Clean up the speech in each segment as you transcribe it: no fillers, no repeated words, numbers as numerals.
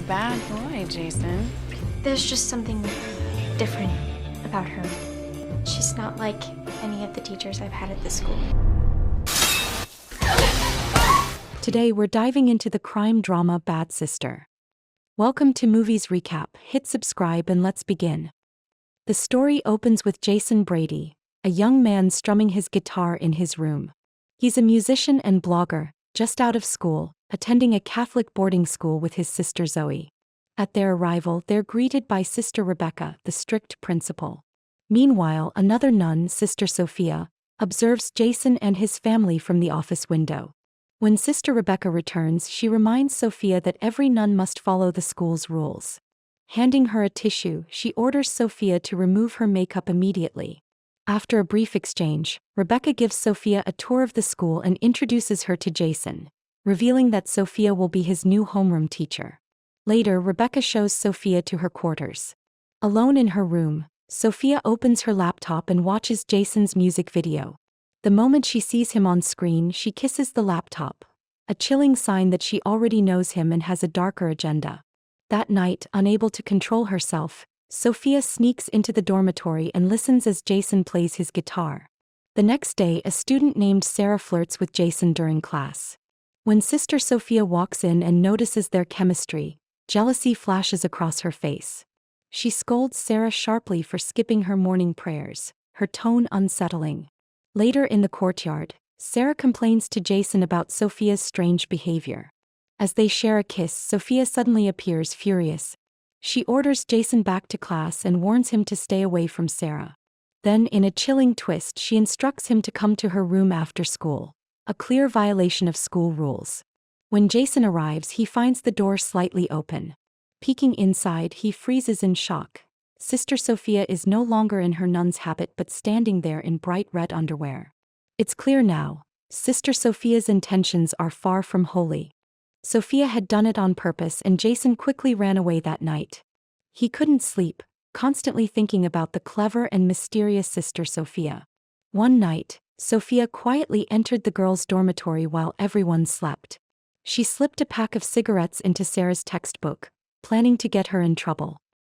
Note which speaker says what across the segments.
Speaker 1: bad boy, Jason.
Speaker 2: There's just something different about her. She's not like any of the teachers I've had at this school.
Speaker 3: Today we're diving into the crime drama Bad Sister. Welcome to Movies Recap. Hit subscribe and let's begin. The story opens with Jason Brady, a young man strumming his guitar in his room. He's a musician and blogger, just out of school, attending a Catholic boarding school with his sister Zoe. At their arrival, they're greeted by Sister Rebecca, the strict principal. Meanwhile, another nun, Sister Sophia, observes Jason and his family from the office window. When Sister Rebecca returns, she reminds Sophia that every nun must follow the school's rules. Handing her a tissue, she orders Sophia to remove her makeup immediately. After a brief exchange, Rebecca gives Sophia a tour of the school and introduces her to Jason, revealing that Sophia will be his new homeroom teacher. Later, Rebecca shows Sophia to her quarters. Alone in her room, Sophia opens her laptop and watches Jason's music video. The moment she sees him on screen, she kisses the laptop, a chilling sign that she already knows him and has a darker agenda. That night, unable to control herself, Sophia sneaks into the dormitory and listens as Jason plays his guitar. The next day, a student named Sarah flirts with Jason during class. When Sister Sophia walks in and notices their chemistry, jealousy flashes across her face. She scolds Sarah sharply for skipping her morning prayers, her tone unsettling. Later in the courtyard, Sarah complains to Jason about Sophia's strange behavior. As they share a kiss, Sophia suddenly appears furious. She orders Jason back to class and warns him to stay away from Sarah. Then, in a chilling twist, she instructs him to come to her room after school, a clear violation of school rules. When Jason arrives, he finds the door slightly open. Peeking inside, he freezes in shock. Sister Sophia is no longer in her nun's habit but standing there in bright red underwear. It's clear now, Sister Sophia's intentions are far from holy. Sophia had done it on purpose and Jason quickly ran away that night. He couldn't sleep, constantly thinking about the clever and mysterious Sister Sophia. One night, Sophia quietly entered the girls' dormitory while everyone slept. She slipped a pack of cigarettes into Sarah's textbook, planning to get her in trouble.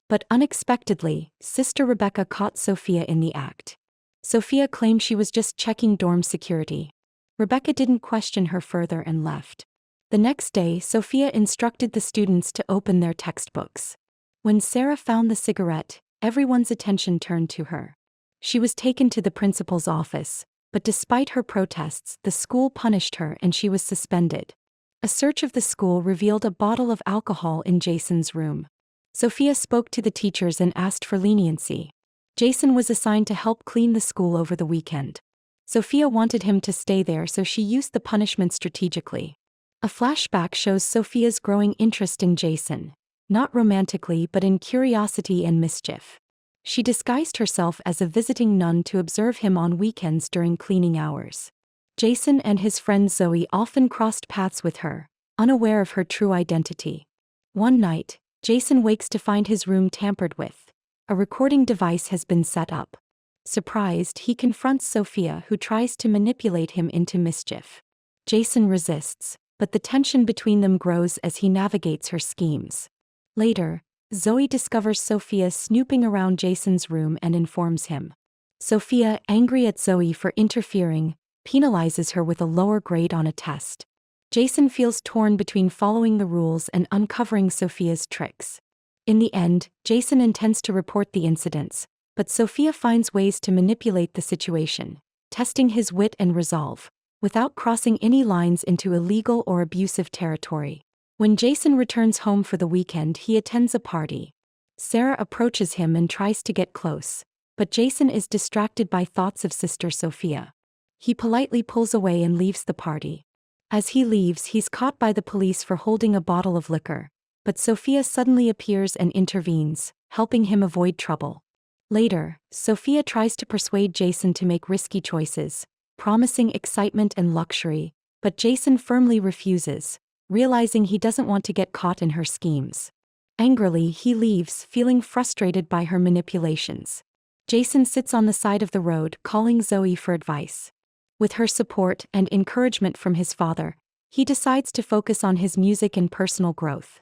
Speaker 3: But unexpectedly, Sister Rebecca caught Sophia in the act. Sophia claimed she was just checking dorm security. Rebecca didn't question her further and left. The next day, Sophia instructed the students to open their textbooks. When Sarah found the cigarette, everyone's attention turned to her. She was taken to the principal's office, but despite her protests, the school punished her and she was suspended. A search of the school revealed a bottle of alcohol in Jason's room. Sophia spoke to the teachers and asked for leniency. Jason was assigned to help clean the school over the weekend. Sophia wanted him to stay there, so she used the punishment strategically. A flashback shows Sophia's growing interest in Jason, not romantically but in curiosity and mischief. She disguised herself as a visiting nun to observe him on weekends during cleaning hours. Jason and his friend Zoe often crossed paths with her, unaware of her true identity. One night, Jason wakes to find his room tampered with. A recording device has been set up. Surprised, he confronts Sophia, who tries to manipulate him into mischief. Jason resists, but the tension between them grows as he navigates her schemes. Later, Zoe discovers Sophia snooping around Jason's room and informs him. Sophia, angry at Zoe for interfering, penalizes her with a lower grade on a test. Jason feels torn between following the rules and uncovering Sophia's tricks. In the end, Jason intends to report the incidents, but Sophia finds ways to manipulate the situation, testing his wit and resolve, without crossing any lines into illegal or abusive territory. When Jason returns home for the weekend, he attends a party. Sarah approaches him and tries to get close, but Jason is distracted by thoughts of Sister Sophia. He politely pulls away and leaves the party. As he leaves, he's caught by the police for holding a bottle of liquor, but Sophia suddenly appears and intervenes, helping him avoid trouble. Later, Sophia tries to persuade Jason to make risky choices, promising excitement and luxury, but Jason firmly refuses, realizing he doesn't want to get caught in her schemes. Angrily, he leaves, feeling frustrated by her manipulations. Jason sits on the side of the road, calling Zoe for advice. With her support and encouragement from his father, he decides to focus on his music and personal growth.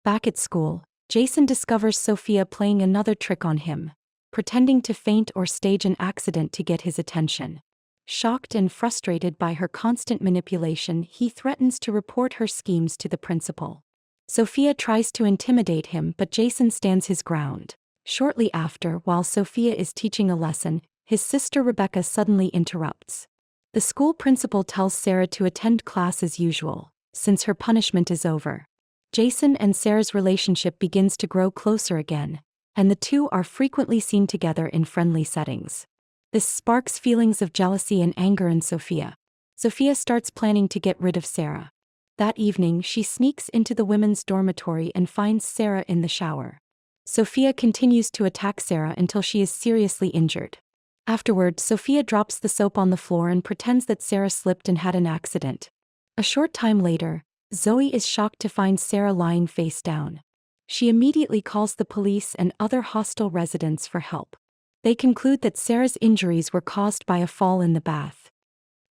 Speaker 3: Back at school, Jason discovers Sophia playing another trick on him, pretending to faint or stage an accident to get his attention. Shocked and frustrated by her constant manipulation, he threatens to report her schemes to the principal. Sophia tries to intimidate him, but Jason stands his ground. Shortly after, while Sophia is teaching a lesson, his sister Rebecca suddenly interrupts. The school principal tells Sarah to attend class as usual, since her punishment is over. Jason and Sarah's relationship begins to grow closer again, and the two are frequently seen together in friendly settings. This sparks feelings of jealousy and anger in Sophia. Sophia starts planning to get rid of Sarah. That evening, she sneaks into the women's dormitory and finds Sarah in the shower. Sophia continues to attack Sarah until she is seriously injured. Afterward, Sophia drops the soap on the floor and pretends that Sarah slipped and had an accident. A short time later, Zoe is shocked to find Sarah lying face down. She immediately calls the police and other hostile residents for help. They conclude that Sarah's injuries were caused by a fall in the bath.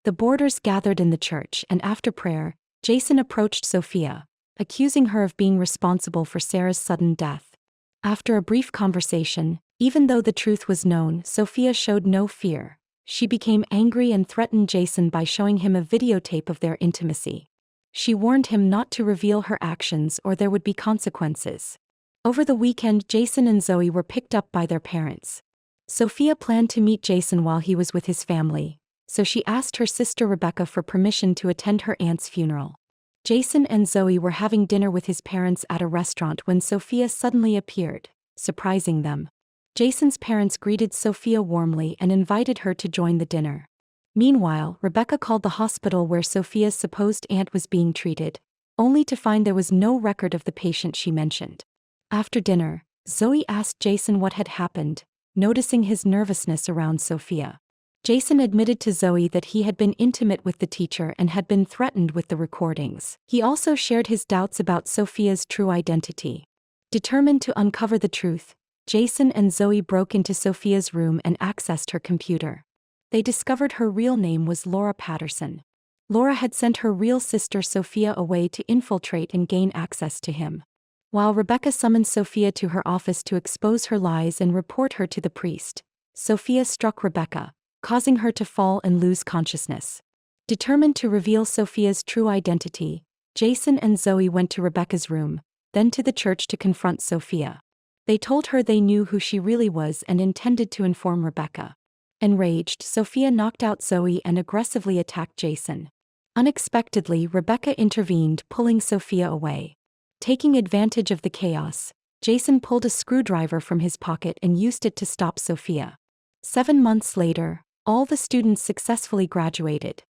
Speaker 3: The boarders gathered in the church, and after prayer, Jason approached Sophia, accusing her of being responsible for Sarah's sudden death. After a brief conversation, even though the truth was known, Sophia showed no fear. She became angry and threatened Jason by showing him a videotape of their intimacy. She warned him not to reveal her actions or there would be consequences. Over the weekend, Jason and Zoe were picked up by their parents. Sophia planned to meet Jason while he was with his family, so she asked her sister Rebecca for permission to attend her aunt's funeral. Jason and Zoe were having dinner with his parents at a restaurant when Sophia suddenly appeared, surprising them. Jason's parents greeted Sophia warmly and invited her to join the dinner. Meanwhile, Rebecca called the hospital where Sophia's supposed aunt was being treated, only to find there was no record of the patient she mentioned. After dinner, Zoe asked Jason what had happened, noticing his nervousness around Sophia. Jason admitted to Zoe that he had been intimate with the teacher and had been threatened with the recordings. He also shared his doubts about Sophia's true identity. Determined to uncover the truth, Jason and Zoe broke into Sophia's room and accessed her computer. They discovered her real name was Laura Patterson. Laura had sent her real sister Sophia away to infiltrate and gain access to him. While Rebecca summoned Sophia to her office to expose her lies and report her to the priest, Sophia struck Rebecca, causing her to fall and lose consciousness. Determined to reveal Sophia's true identity, Jason and Zoe went to Rebecca's room, then to the church to confront Sophia. They told her they knew who she really was and intended to inform Rebecca. Enraged, Sophia knocked out Zoe and aggressively attacked Jason. Unexpectedly, Rebecca intervened, pulling Sophia away. Taking advantage of the chaos, Jason pulled a screwdriver from his pocket and used it to stop Sophia. 7 months later, all the students successfully graduated.